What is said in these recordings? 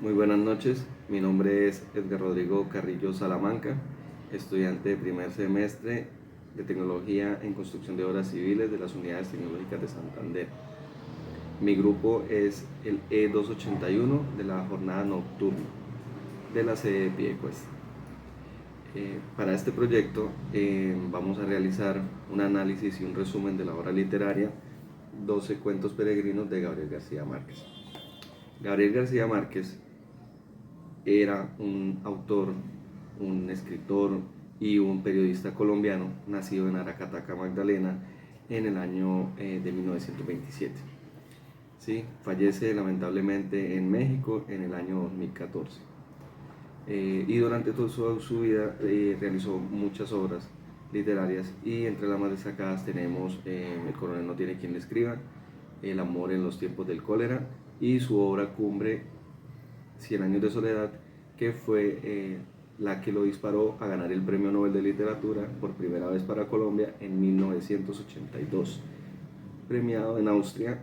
Muy buenas noches, mi nombre es Edgar Rodrigo Carrillo Salamanca, estudiante de primer semestre de Tecnología en Construcción de Obras Civiles de las Unidades Tecnológicas de Santander. Mi grupo es el E281 de la jornada nocturna de la sede de Piedecuesta. Para este proyecto vamos a realizar un análisis y un resumen de la obra literaria 12 cuentos peregrinos de Gabriel García Márquez. Gabriel García Márquez era un autor, un escritor y un periodista colombiano nacido en Aracataca, Magdalena, en el año de 1927. ¿Sí? Fallece lamentablemente en México en el año 2014. Y durante toda su vida realizó muchas obras literarias y entre las más destacadas tenemos El coronel no tiene quien le escriba, El amor en los tiempos del cólera y su obra cumbre Cien años de soledad, que fue la que lo disparó a ganar el Premio Nobel de Literatura por primera vez para Colombia en 1982, premiado en Austria.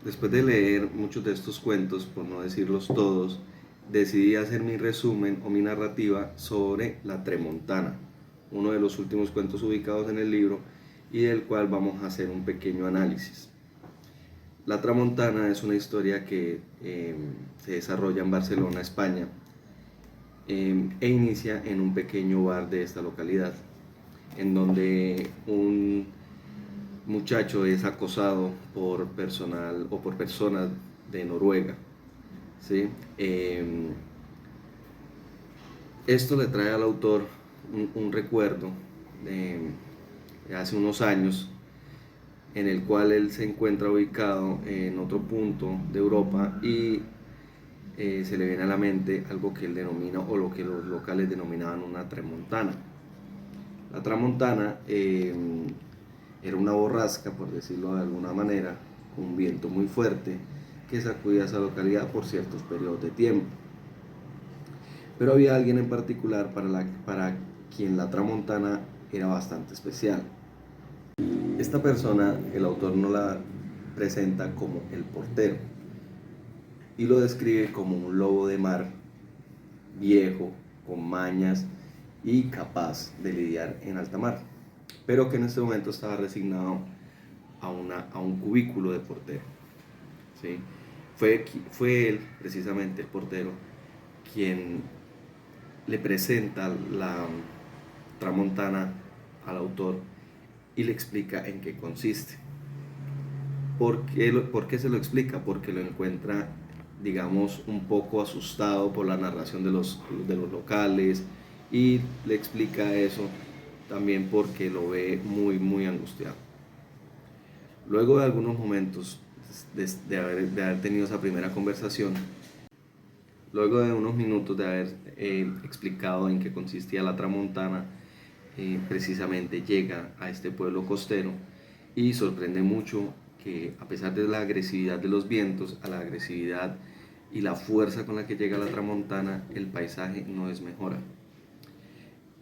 Después de leer muchos de estos cuentos, por no decirlos todos, decidí hacer mi resumen o mi narrativa sobre La Tramontana, uno de los últimos cuentos ubicados en el libro y del cual vamos a hacer un pequeño análisis. La Tramontana es una historia que se desarrolla en Barcelona, España, e inicia en un pequeño bar de esta localidad, en donde un muchacho es acosado por personal o por personas de Noruega. ¿Sí? Esto le trae al autor un recuerdo de hace unos años, en el cual él se encuentra ubicado en otro punto de Europa y se le viene a la mente algo que él denomina o lo que los locales denominaban una tramontana. La tramontana era una borrasca, por decirlo de alguna manera, con un viento muy fuerte que sacudía esa localidad por ciertos periodos de tiempo. Pero había alguien en particular para quien la tramontana era bastante especial. Esta persona, el autor no la presenta como el portero y lo describe como un lobo de mar viejo, con mañas y capaz de lidiar en alta mar, pero que en este momento estaba resignado a un cubículo de portero. ¿Sí? Fue él, precisamente el portero, quien le presenta la tramontana al autor y le explica en qué consiste. ¿Por qué se lo explica? Porque lo encuentra, digamos, un poco asustado por la narración de los locales y le explica eso también porque lo ve muy angustiado. Luego de algunos momentos de haber tenido esa primera conversación, luego de unos minutos de haber explicado en qué consistía la tramontana, precisamente llega a este pueblo costero y sorprende mucho que a pesar de la agresividad de los vientos, a la agresividad y la fuerza con la que llega la tramontana, el paisaje no desmejora.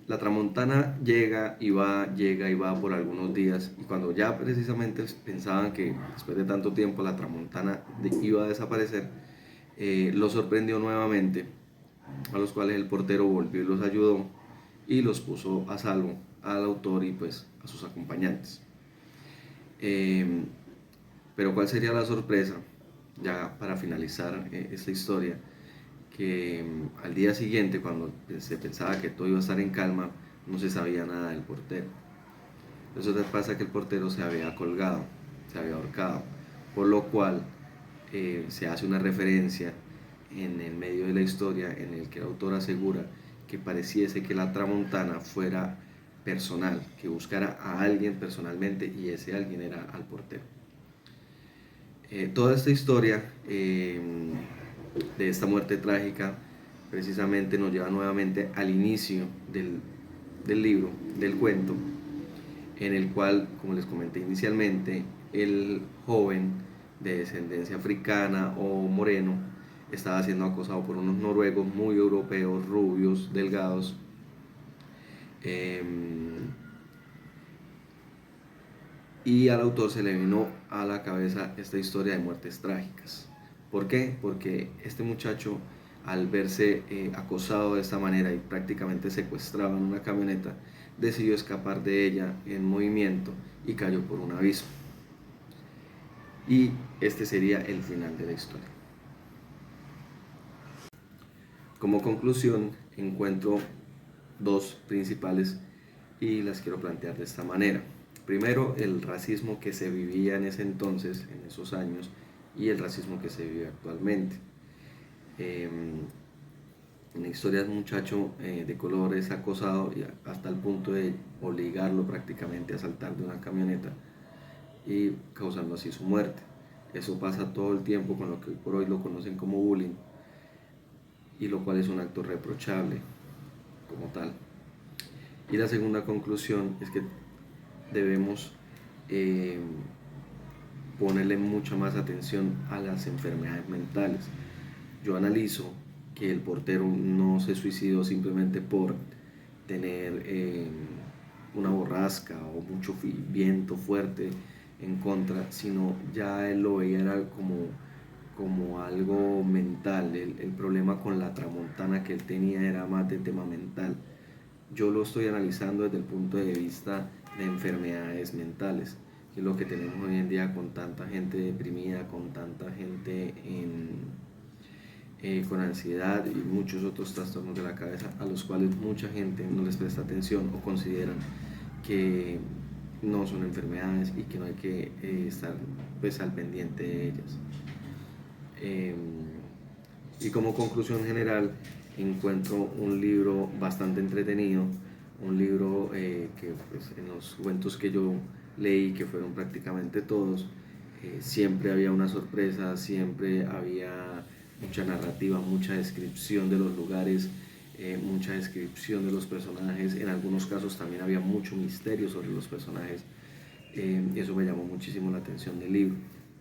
La tramontana llega y va por algunos días y cuando ya precisamente pensaban que después de tanto tiempo la tramontana iba a desaparecer, lo sorprendió nuevamente, a los cuales el portero volvió y los ayudó y los puso a salvo al autor y pues a sus acompañantes. Pero ¿cuál sería la sorpresa? Ya para finalizar esta historia, que al día siguiente, cuando se pensaba que todo iba a estar en calma, no se sabía nada del portero. Eso pasa que el portero se había colgado, se había ahorcado, por lo cual se hace una referencia en el medio de la historia en el que el autor asegura que pareciese que la tramontana fuera personal, que buscara a alguien personalmente y ese alguien era al portero. Toda esta historia de esta muerte trágica precisamente nos lleva nuevamente al inicio del libro, del cuento, en el cual, como les comenté inicialmente, el joven de descendencia africana o moreno estaba siendo acosado por unos noruegos muy europeos, rubios, delgados, y al autor se le vino a la cabeza esta historia de muertes trágicas, ¿Por qué? Porque este muchacho, al verse acosado de esta manera y prácticamente secuestrado en una camioneta, decidió escapar de ella en movimiento y cayó por un abismo. Y este sería el final de la historia. Como conclusión, encuentro dos principales y las quiero plantear de esta manera. Primero, el racismo que se vivía en ese entonces, en esos años, y el racismo que se vive actualmente. En la historia de un muchacho de color es acosado hasta el punto de obligarlo prácticamente a saltar de una camioneta y causando así su muerte. Eso pasa todo el tiempo con lo que por hoy lo conocen como bullying, y lo cual es un acto reprochable como tal. Y la segunda conclusión es que debemos eh, ponerle mucha más atención a las enfermedades mentales. Yo analizo que el portero no se suicidó simplemente por tener una borrasca o mucho viento fuerte en contra, sino ya él lo veía era como algo mental. El problema con la tramontana que él tenía era más de tema mental. Yo lo estoy analizando desde el punto de vista de enfermedades mentales, que es lo que tenemos hoy en día con tanta gente deprimida, con tanta gente con ansiedad y muchos otros trastornos de la cabeza a los cuales mucha gente no les presta atención o consideran que no son enfermedades y que no hay que estar pues al pendiente de ellas. Y como conclusión general, encuentro un libro bastante entretenido, un libro que pues, en los cuentos que yo leí, que fueron prácticamente todos, siempre había una sorpresa, siempre había mucha narrativa, mucha descripción de los lugares, mucha descripción de los personajes. En algunos casos también había mucho misterio sobre los personajes. Eso me llamó muchísimo la atención del libro.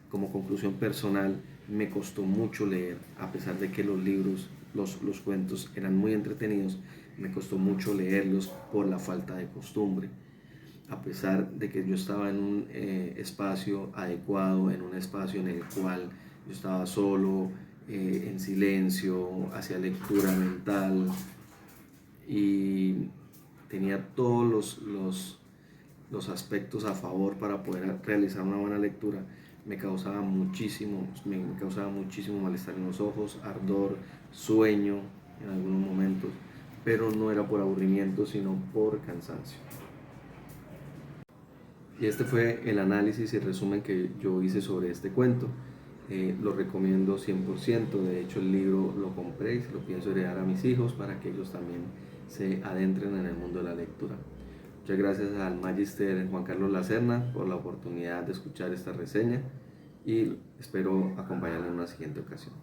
Como conclusión personal, me costó mucho leer, a pesar de que los libros, los cuentos eran muy entretenidos, me costó mucho leerlos por la falta de costumbre. A pesar de que yo estaba en un espacio adecuado, en un espacio en el cual yo estaba solo, en silencio, hacía lectura mental y tenía todos los aspectos a favor para poder realizar una buena lectura, me causaba muchísimo malestar en los ojos, ardor, sueño en algunos momentos, pero no era por aburrimiento, sino por cansancio. Y este fue el análisis y resumen que yo hice sobre este cuento. Lo recomiendo 100%, de hecho el libro lo compré y se lo pienso heredar a mis hijos para que ellos también se adentren en el mundo de la lectura. Muchas gracias al Magister Juan Carlos Lacerna por la oportunidad de escuchar esta reseña y espero acompañarle en una siguiente ocasión.